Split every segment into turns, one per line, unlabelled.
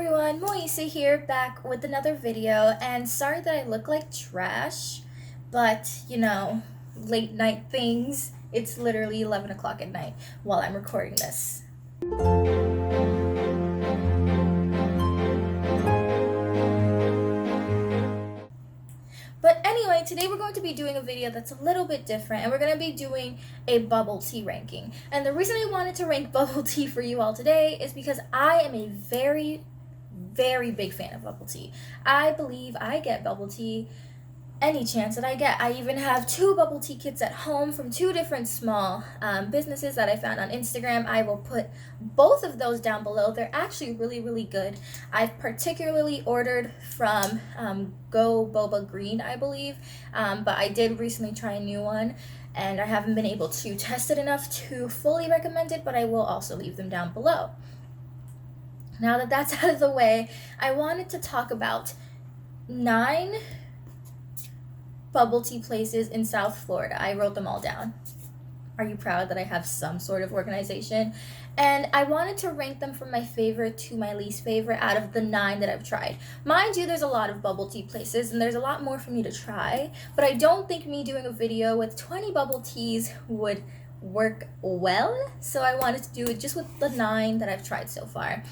everyone, Moisa here, back with another video, and sorry that I look like trash, but late night things. It's literally 11 o'clock at night while I'm recording this. But anyway, today we're going to be doing a video that's a little bit different, and we're going to be doing a bubble tea ranking. And the reason I wanted to rank bubble tea for you all today is because I am a very big fan of bubble tea. I believe I get bubble tea any chance that I get. I even have 2 bubble tea kits at home from 2 different small businesses that I found on Instagram. I will put both of those down below. They're actually really good. I've particularly ordered from Go Boba Green, I believe, but I did recently try a new one and I haven't been able to test it enough to fully recommend it, but I will also leave them down below. Now that that's out of the way, I wanted to talk about 9 bubble tea places in South Florida. I wrote them all down. Are you proud that I have some sort of organization? And I wanted to rank them from my favorite to my least favorite out of the 9 that I've tried. Mind you, there's a lot of bubble tea places and there's a lot more for me to try, but I don't think me doing a video with 20 bubble teas would work well, so I wanted to do it just with the 9 that I've tried so far.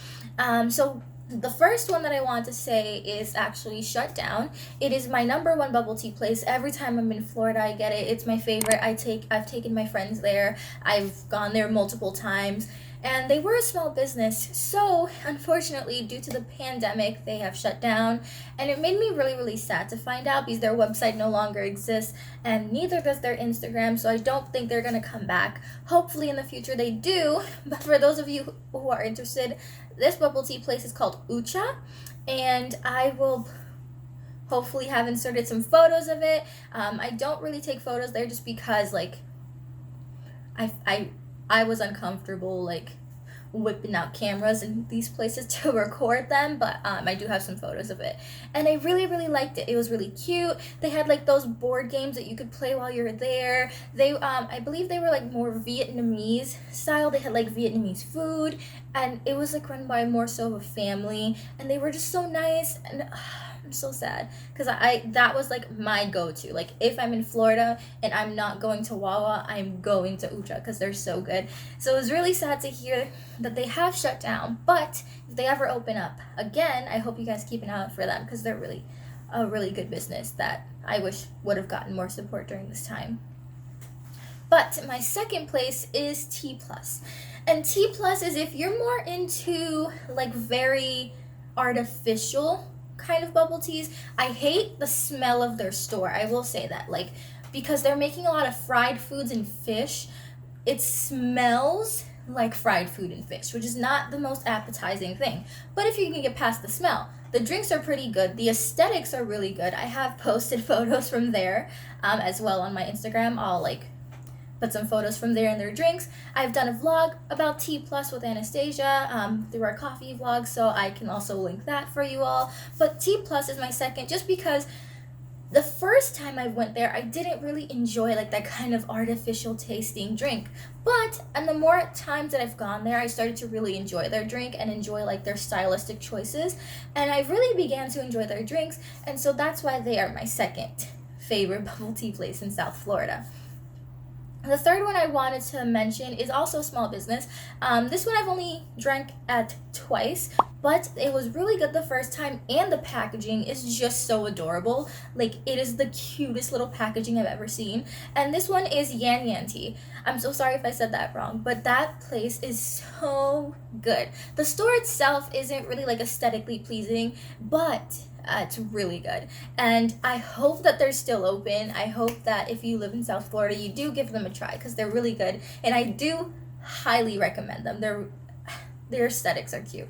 So the first one that I want to say is actually Shut Down. It is my number 1 bubble tea place. Every time I'm in Florida, I get it. It's my favorite. I've taken my friends there. I've gone there multiple times. And they were a small business, so unfortunately, due to the pandemic, they have shut down. And it made me really sad to find out because their website no longer exists, and neither does their Instagram, so I don't think they're going to come back. Hopefully in the future they do, but for those of you who are interested, this bubble tea place is called Ucha, and I will hopefully have inserted some photos of it. I don't really take photos there just because, I was uncomfortable, whipping out cameras in these places to record them, but I do have some photos of it. And I really liked it. It was really cute. They had, those board games that you could play while you're there. They, I believe they were, more Vietnamese style. They had, Vietnamese food, and it was, run by more so of a family, and they were just so nice, and I'm so sad because that was my go-to. If I'm in Florida and I'm not going to Wawa, I'm going to Ucha because they're so good. So it was really sad to hear that they have shut down, but if they ever open up again, I hope you guys keep an eye out for them because they're really a really good business that I wish would have gotten more support during this time. But my second place is Tea Plus. And Tea Plus is if you're more into very artificial kind of bubble teas. I hate the smell of their store. I will say that, because they're making a lot of fried foods and fish, it smells like fried food and fish, which is not the most appetizing thing. But if you can get past the smell, the drinks are pretty good. The aesthetics are really good. I have posted photos from there as well on my Instagram. I'll put some photos from there and their drinks. I've done a vlog about Tea Plus with Anastasia through our coffee vlog, so I can also link that for you all. But Tea Plus is my second just because the first time I went there, I didn't really enjoy that kind of artificial tasting drink. But, and the more times that I've gone there, I started to really enjoy their drink and enjoy their stylistic choices. And I really began to enjoy their drinks, and so that's why they are my second favorite bubble tea place in South Florida. The third one I wanted to mention is also a small business. This one I've only drank at twice, but it was really good the first time, and the packaging is just so adorable. It is the cutest little packaging I've ever seen. And this one is Yan Yan Tea. I'm so sorry if I said that wrong, but that place is so good. The store itself isn't really aesthetically pleasing, but it's really good, and I hope that they're still open. I hope that if you live in South Florida, you do give them a try because they're really good, and I do highly recommend them. Their aesthetics are cute.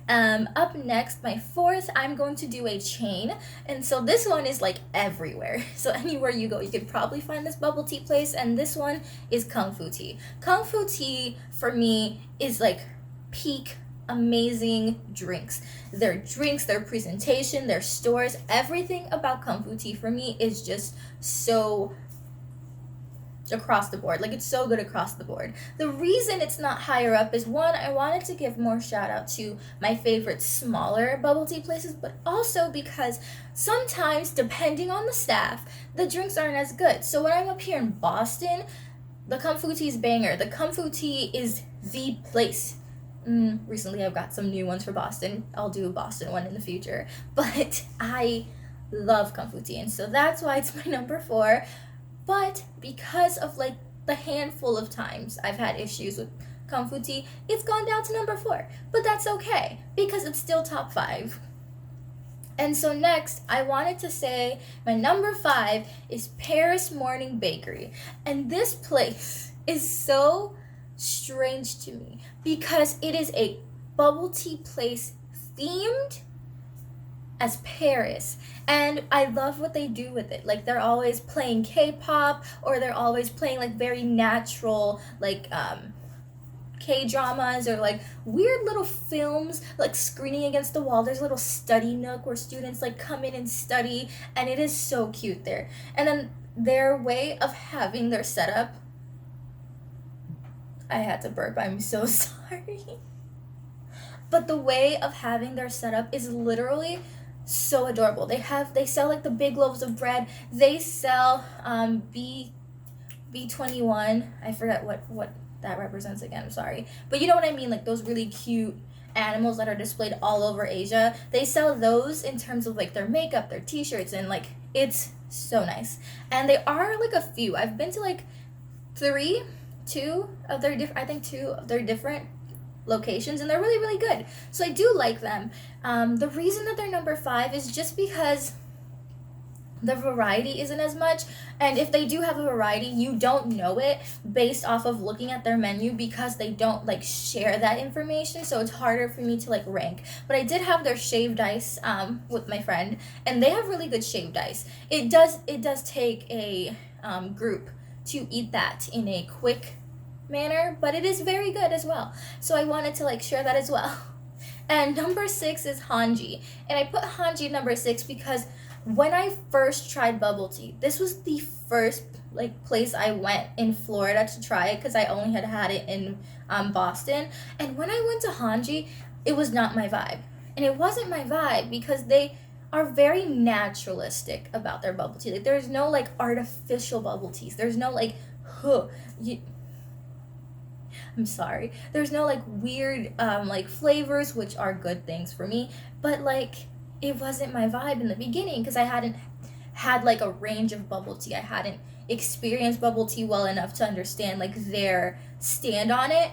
Up next, my fourth, I'm going to do a chain, and so this one is everywhere. So anywhere you go, you could probably find this bubble tea place, and this one is Kung Fu Tea. Kung Fu Tea for me is peak amazing drinks. Their drinks, their presentation, their stores, everything about Kung Fu Tea for me is just so across the board. Like, it's so good across the board. The reason it's not higher up is, one, I wanted to give more shout out to my favorite smaller bubble tea places, but also because sometimes, depending on the staff, the drinks aren't as good. So when I'm up here in Boston, the Kung Fu Tea is banger. The Kung Fu Tea is the place. Recently, I've got some new ones for Boston. I'll do a Boston one in the future. But I love Kung Fu Tea, and so that's why it's my number 4. But because of like the handful of times I've had issues with Kung Fu Tea, it's gone down to number 4. But that's okay because it's still top 5. And so next, I wanted to say my number 5 is Paris Morning Bakery. And this place is so strange to me because it is a bubble tea place themed as Paris. And I love what they do with it. Like, they're always playing K-pop, or they're always playing like very natural, like K-dramas, or like weird little films like screening against the wall. There's a little study nook where students like come in and study, and it is so cute there. And then their way of having their setup, I had to burp, I'm so sorry. But the way of having their setup is literally so adorable. They sell like the big loaves of bread. They sell B21. I forget what that represents again. I'm sorry, but you know what I mean. Like those really cute animals that are displayed all over Asia. They sell those in terms of like their makeup, their T-shirts, and like it's so nice. And they are like a few. I've been to like two of their different locations, and they're really, really good. So I do like them. The reason that they're number 5 is just because the variety isn't as much, and if they do have a variety, you don't know it based off of looking at their menu because they don't like share that information, so it's harder for me to like rank. But I did have their shaved ice with my friend, and they have really good shaved ice. It does take a group to eat that in a quick manner, but it is very good as well. So I wanted to like share that as well. And number 6 is Hanji. And I put Hanji number 6 because when I first tried bubble tea, this was the first like place I went in Florida to try it because I only had it in Boston. And when I went to Hanji, it was not my vibe. And it wasn't my vibe because they are very naturalistic about their bubble tea. Like there's no like artificial bubble teas. There's no like I'm sorry. There's no like weird like flavors, which are good things for me, but like it wasn't my vibe in the beginning because I hadn't had like a range of bubble tea. I hadn't experienced bubble tea well enough to understand like their stand on it,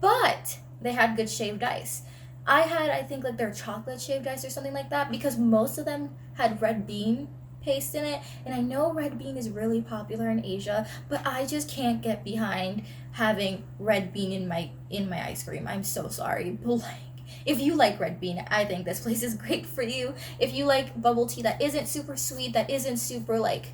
but they had good shaved ice. I had, I think, like their chocolate shaved ice or something like that because most of them had red bean paste in it, and I know red bean is really popular in Asia, but I just can't get behind having red bean in my ice cream. I'm so sorry, but like if you like red bean, I think this place is great for you. If you like bubble tea that isn't super sweet, that isn't super like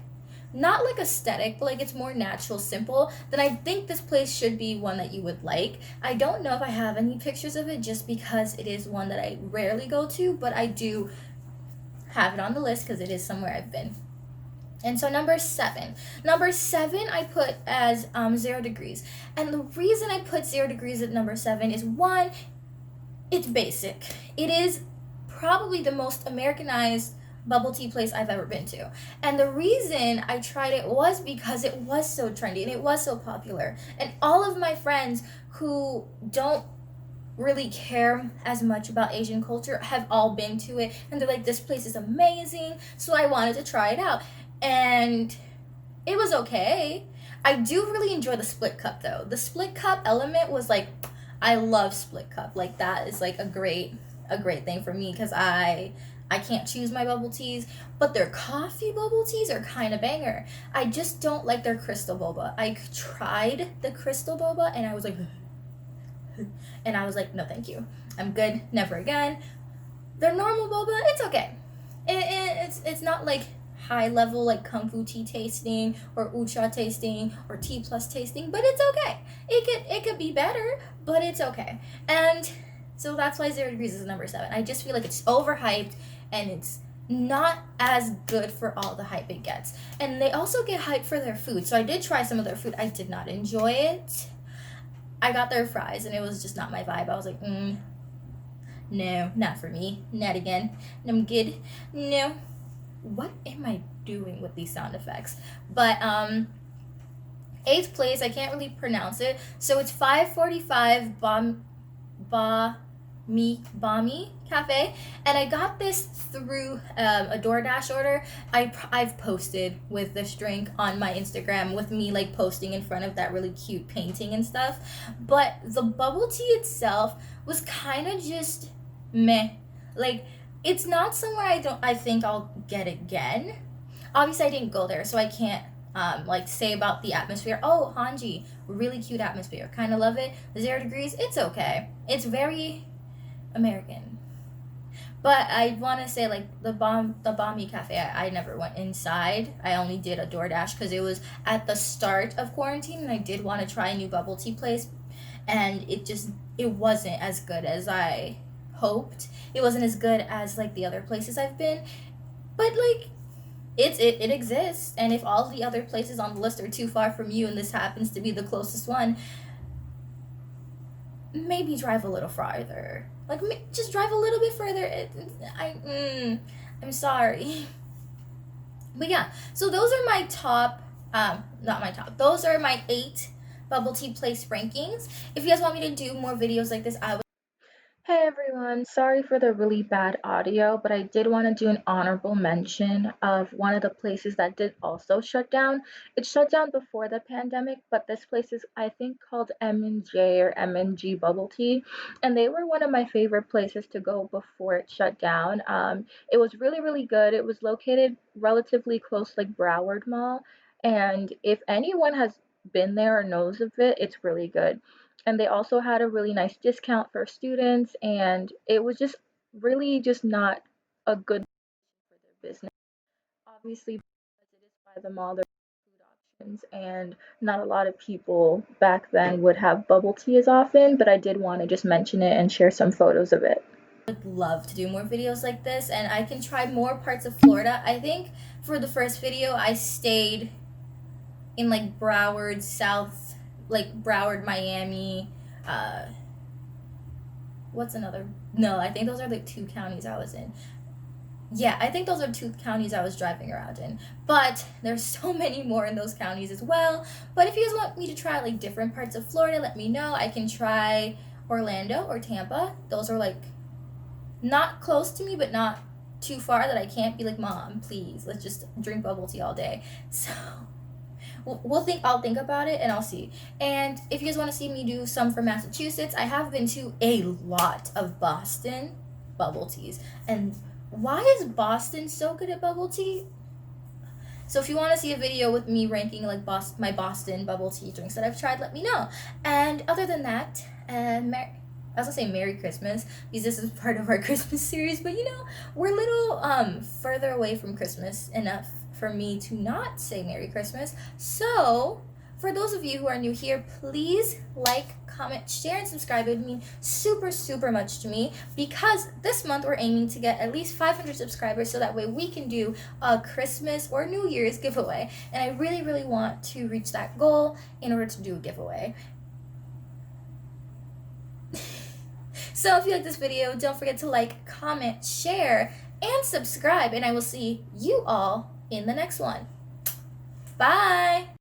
not like aesthetic, but like it's more natural, simple, then I think this place should be one that you would like. I don't know if I have any pictures of it just because it is one that I rarely go to, but I do have it on the list because it is somewhere I've been. And so number 7 I put as 0 degrees. And the reason I put 0 degrees at number 7 is, one, it's basic. It is probably the most Americanized bubble tea place I've ever been to. And the reason I tried it was because it was so trendy and it was so popular. And all of my friends who don't really care as much about Asian culture have all been to it, and they're like, this place is amazing. So I wanted to try it out, and it was okay. I do really enjoy the split cup though. The split cup element was like, I love split cup. Like that is like a great thing for me because I can't choose my bubble teas, but their coffee bubble teas are kind of banger. I just don't like their crystal boba. I tried the crystal boba and I was like no thank you, I'm good, never again. Their normal boba, it's okay. It's not like high level like Kung Fu tea tasting or Ucha tasting or Tea Plus tasting, but it's okay. It could be better, but it's okay. And so that's why 0 degrees is number 7. I just feel like it's overhyped and it's not as good for all the hype it gets. And they also get hype for their food. So I did try some of their food. I did not enjoy it. I got their fries and it was just not my vibe. I was like, no, not for me. Not again. I'm good. No. What am I doing with these sound effects? But eighth place, I can't really pronounce it. So it's 545 Bami Cafe, and I got this through a DoorDash order. I've posted with this drink on my Instagram with me like posting in front of that really cute painting and stuff. But the bubble tea itself was kind of just meh. Like it's not somewhere I think I'll get again. Obviously, I didn't go there, so I can't like say about the atmosphere. Oh, Hanji, really cute atmosphere. Kind of love it. 0 degrees, it's okay. It's very American. But I want to say like the Bami Cafe. I never went inside. I only did a DoorDash because it was at the start of quarantine, and I did want to try a new bubble tea place, and it wasn't as good as I hoped. It wasn't as good as like the other places I've been, but like it exists, and if all the other places on the list are too far from you and this happens to be the closest one, maybe drive a little farther. Like just drive a little bit further. I'm sorry. But yeah, so those are my top not my top. Those are my 8 bubble tea place rankings. If you guys want me to do more videos like this, I would. Hey everyone, sorry for the really bad audio, but I did want to do an honorable mention of one of the places that did also shut down. It shut down before the pandemic, but this place is I think called M&J or M&G Bubble Tea, and they were one of my favorite places to go before it shut down. It was really really good. It was located relatively close like Broward Mall, and if anyone has been there or knows of it, it's really good, and they also had a really nice discount for students, and it was just really just not a good for their business. Obviously, because it is by the mall, there's food options, and not a lot of people back then would have bubble tea as often, but I did want to just mention it and share some photos of it. Would love to do more videos like this, and I can try more parts of Florida. I think for the first video I stayed in like Broward, South, like Broward, Miami. Uh, what's another? No, I think those are the 2 counties I was in. Yeah, I think those are 2 counties I was driving around in. But there's so many more in those counties as well. But if you guys want me to try like different parts of Florida, let me know. I can try Orlando or Tampa. Those are like not close to me, but not too far that I can't be like, Mom, please, let's just drink bubble tea all day. So I'll think about it and I'll see. And if you guys want to see me do some for Massachusetts, I have been to a lot of Boston bubble teas. And why is Boston so good at bubble tea? So if you want to see a video with me ranking like my Boston bubble tea drinks that I've tried, let me know. And other than that, I was gonna say Merry Christmas because this is part of our Christmas series, but we're a little further away from Christmas enough for me to not say Merry Christmas. So for those of you who are new here, please like, comment, share, and subscribe. It would mean super, super much to me because this month we're aiming to get at least 500 subscribers so that way we can do a Christmas or New Year's giveaway. And I really, really want to reach that goal in order to do a giveaway. So if you like this video, don't forget to like, comment, share, and subscribe. And I will see you all in the next one. Bye!